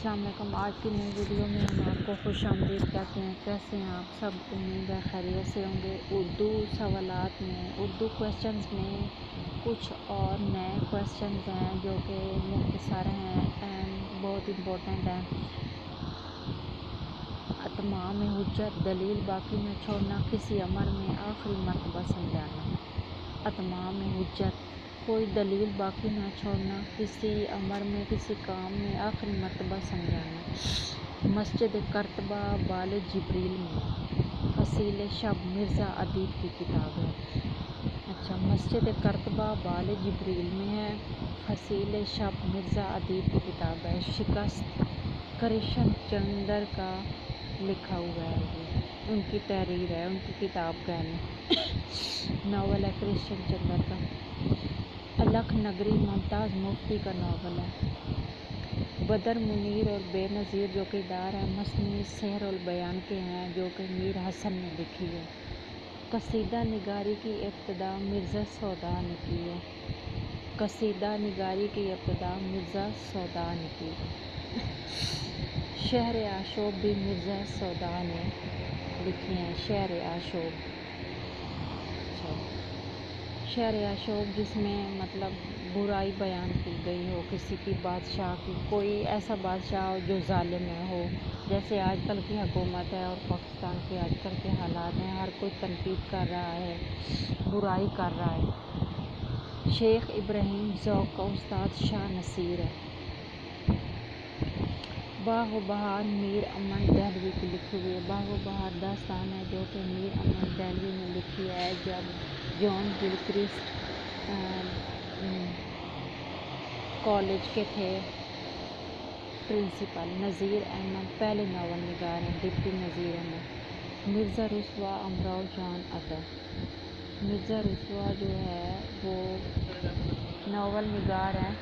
السلام علیکم۔ آج کی نئی ویڈیو میں ہم آپ کو خوش آمدید کہتے ہیں۔ کیسے ہیں آپ سب؟ امید ہے خیریت سے ہوں گے۔ اردو سوالات میں، اردو کویسچنز میں کچھ اور نئے کویسچنز ہیں جو کہ مختصر ہیں اینڈ بہت امپورٹنٹ ہیں۔ اتمام حجت، دلیل باقی نہ چھوڑنا، کسی امر میں آخری مرتبہ سمجھانا۔ اتمام حجت، کوئی دلیل باقی نہ چھوڑنا، کسی امر میں، کسی کام میں آخری مرتبہ سمجھانا۔ مسجد کرتبہ بال جبریل میں، فصیل شب مرزا ادیب کی کتاب ہے۔ اچھا، مسجد کرتبہ بال جبریل میں ہے، فصیل شب مرزا ادیب کی کتاب ہے۔ شکست کرشن چندر کا لکھا ہوا ہے، یہ ان کی تحریر ہے، ان کی کتاب کا ہے، ناول ہے کرشن چندر کا۔ الکھ نگری ممتاز مفتی کا ناول ہے۔ بدر منیر اور بے نظیر جو کردار ہیں مصنوعی سحر البیان کے ہیں جو کہ میر حسن نے لکھی ہے۔ قصیدہ نگاری کی ابتدا مرزا سوداء نے کی ہے۔ قصیدہ نگاری کی ابتدا مرزا سوداء نے کی ہے۔ شہر آشوب بھی مرزا سوداء نے لکھی ہیں۔ شہر آشوب، شہر آشوب جس میں مطلب برائی بیان کی گئی ہو کسی کی، بادشاہ کی، کوئی ایسا بادشاہ ہو جو ظالم ہو، جیسے آج کل کی حکومت ہے اور پاکستان کے آج کل کے حالات ہیں، ہر کوئی تنقید کر رہا ہے، برائی کر رہا ہے۔ شیخ ابراہیم ذوق کا استاد شاہ نصیر ہے۔ باغ و بہار میر امن دہلوی کی لکھی ہوئی ہے۔ باغ و بہار داستان ہے جو کہ میر امن دہلوی نے لکھی ہے جب جان گلکرسٹ کالج کے تھے پرنسپل۔ نذیر احمد پہلے ناول نگار ہیں، ڈپٹی نذیر احمد۔ مرزا رسوا امراؤ جان ادا، مرزا رسوا جو ہے وہ ناول نگار ہیں۔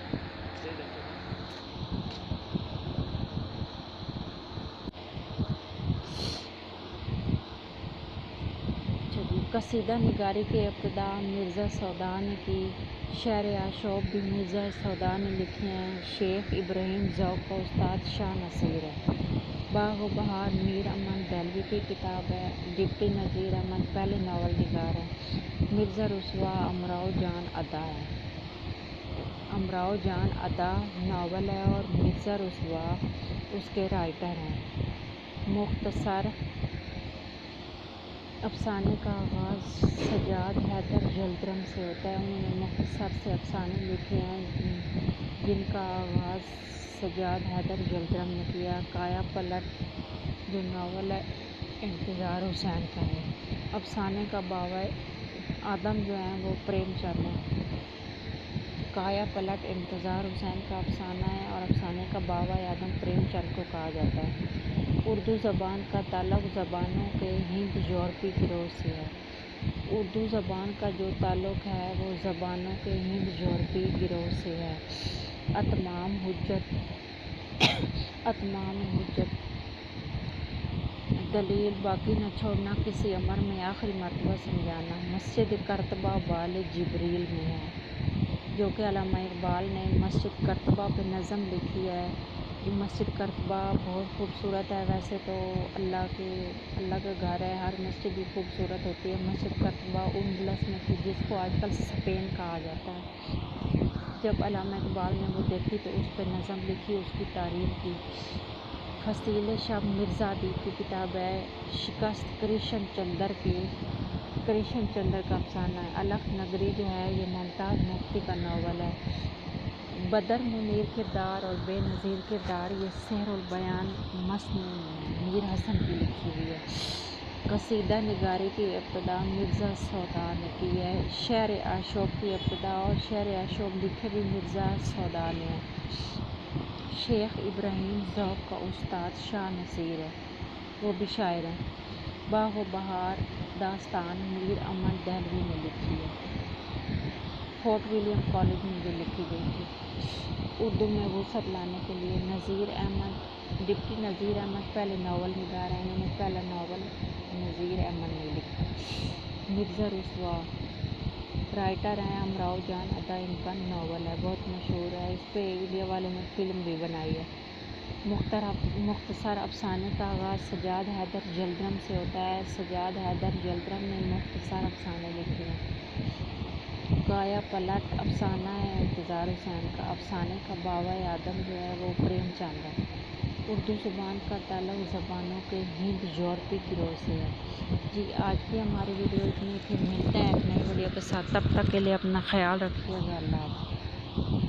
قصیدہ نگاری کی ابتدا مرزا سوداء نے کی۔ شہر آشوب بھی مرزا سوداء نے لکھی ہیں۔ شیخ ابراہیم ذوق کا استاد شاہ نصیر ہے۔ باغ و بہار میر امن دہلوی کی کتاب ہے، ڈپٹی نذیر احمد پہلے ناول نگار ہیں۔ مرزا رسوا امراؤ جان ادا ہے۔ امراؤ جان ادا ناول ہے اور مرزا رسوا اس کے رائٹر ہیں۔ مختصر افسانے کا آغاز سجاد حیدر جلدرم سے ہوتا ہے۔ انہوں نے مختصر سے افسانے لکھے ہیں جن کا آغاز سجاد حیدر جلدرم نے کیا۔ کایا پلٹ جو ناول ہے انتظار حسین کا ہے۔ افسانے کا بابا آدم جو ہیں وہ پریم چند ہیں۔ کایا پلٹ انتظار حسین کا افسانہ ہے اور افسانے کا بابا آدم پریم چند کو کہا جاتا ہے۔ اردو زبان کا تعلق زبانوں کے ہند یورپی گروہ سے ہے۔ اردو زبان کا جو تعلق ہے وہ زبانوں کے ہند یورپی گروہ سے ہے۔ اتمام حجت، اتمام حجت، دلیل باقی نہ چھوڑنا، کسی امر میں آخری مرتبہ سمجھانا۔ مسجد کرتبہ بال جبریل میں ہے جو کہ علامہ اقبال نے مسجد کرتبہ پہ نظم لکھی ہے۔ یہ مسجد کرتبہ بہت خوبصورت ہے، ویسے تو اللہ کا گھر ہے، ہر مسجد بھی خوبصورت ہوتی ہے۔ مسجد کرتبہ اندلس میں تھی جس کو آج کل اسپین کہا جاتا ہے۔ جب علامہ اقبال نے وہ دیکھی تو اس پہ نظم لکھی، اس کی تعریف کی۔ فصیل شب مرزا ادیب کی کتاب ہے۔ شکست کرشن چندر کی، کرشن چندر کا افسانہ ہے۔ الکھ نگری جو ہے یہ ممتاز مفتی کا ناول ہے۔ بدر منیر کردار اور بے نظیر کردار یہ سحر البیان مصنوعی ہے، میر حسن کی لکھی ہوئی ہے۔ قصیدہ نگاری کی ابتدا مرزا سوداء نے کی ہے۔ شہر آشوب کی ابتدا اور شہر آشوب لکھے بھی مرزا سوداء نے ہیں۔ شیخ ابراہیم ذوق کا استاد شاہ نصیر ہے، وہ بھی شاعر ہیں۔ باغ و بہار داستان میر امن دہلوی نے لکھی ہے، فورٹ ولیم کالج میں جو لکھی گئی تھی۔ اردو میں وسعت لانے کے لیے نذیر احمد، ڈپٹی نذیر احمد پہلے ناول نگار ہیں، انہوں نے پہلا ناول نذیر احمد نے لکھا۔ مرزا رسوا رائٹر ہیں، امراؤ جان ادا ان کا ناول ہے، بہت مشہور ہے، اس پہ انڈیا والوں نے فلم بھی بنائی ہے۔ مختصر افسانے کا آغاز سجاد حیدر جلدرم سے ہوتا ہے۔ سجاد حیدر جلدرم نے مختصر افسانے لکھے ہیں۔ کایا پلٹ افسانہ ہے انتظار حسین کا۔ افسانے کا بابا اعظم جو ہے وہ پریم چند ہے۔ اردو زبان کا تعلق زبانوں کے ہند یورپی گروہ سے ہے۔ جی آج کی ہماری ویڈیو اتنی تھی، ملتے ہیں ایک نئی ویڈیو کے ساتھ، تب تک کے لیے اپنا خیال رکھیے گا، اللہ حافظ۔